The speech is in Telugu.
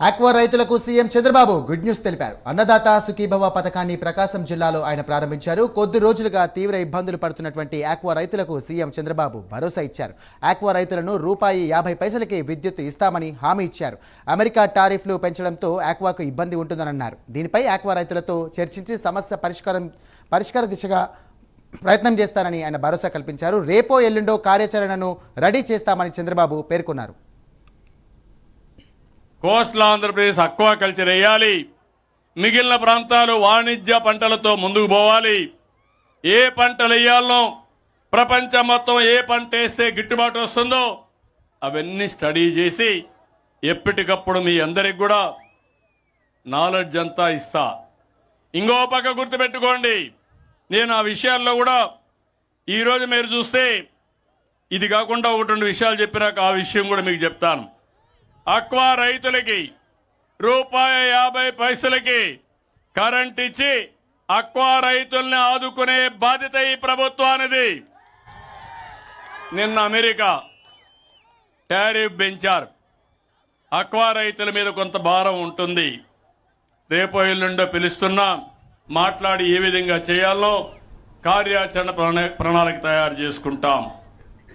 ఆక్వా రైతులకు సీఎం చంద్రబాబు గుడ్ న్యూస్ తెలిపారు. అన్నదాత సుఖీభవ పథకాన్ని ప్రకాశం జిల్లాలో ఆయన ప్రారంభించారు. కొద్ది రోజులుగా తీవ్ర ఇబ్బందులు పడుతున్నటువంటి ఆక్వా రైతులకు సీఎం చంద్రబాబు భరోసా ఇచ్చారు. ఆక్వా రైతులను ₹50 విద్యుత్ ఇస్తామని హామీ ఇచ్చారు. అమెరికా టారిఫ్లు పెంచడంతో ఆక్వాకు ఇబ్బంది ఉంటుందని అన్నారు. దీనిపై ఆక్వా రైతులతో చర్చించి సమస్య పరిష్కార దిశగా ప్రయత్నం చేస్తారని ఆయన భరోసా కల్పించారు. రేపో ఎల్లుండో కార్యాచరణను రెడీ చేస్తామని చంద్రబాబు పేర్కొన్నారు. కోస్టల్ ఆంధ్రప్రదేశ్ అక్వాకల్చర్ వేయాలి, మిగిలిన ప్రాంతాలు వాణిజ్య పంటలతో ముందుకు పోవాలి. ఏ పంటలు వేయాలనో, ప్రపంచం మొత్తం ఏ పంట వేస్తే గిట్టుబాటు వస్తుందో అవన్నీ స్టడీ చేసి ఎప్పటికప్పుడు మీ అందరికి కూడా నాలెడ్జ్ అంతా ఇస్తా. ఇంకో పక్క గుర్తుపెట్టుకోండి, నేను ఆ విషయాల్లో కూడా ఈరోజు మీరు చూస్తే ఇది కాకుండా ఒకటి రెండు విషయాలు చెప్పినాక ఆ విషయం కూడా మీకు చెప్తాను. అక్వా రైతులకి ₹50 కరెంట్ ఇచ్చి అక్వా రైతుల్ని ఆదుకునే బాధ్యత ఈ ప్రభుత్వానిది. నిన్న అమెరికా టారిఫ్ పెంచారు, అక్వా రైతుల మీద కొంత భారం ఉంటుంది. రేపో ఎల్లుండో పిలుస్తున్నా, మాట్లాడి ఏ విధంగా చేయాలో కార్యాచరణ ప్రణాళిక తయారు చేసుకుంటాం.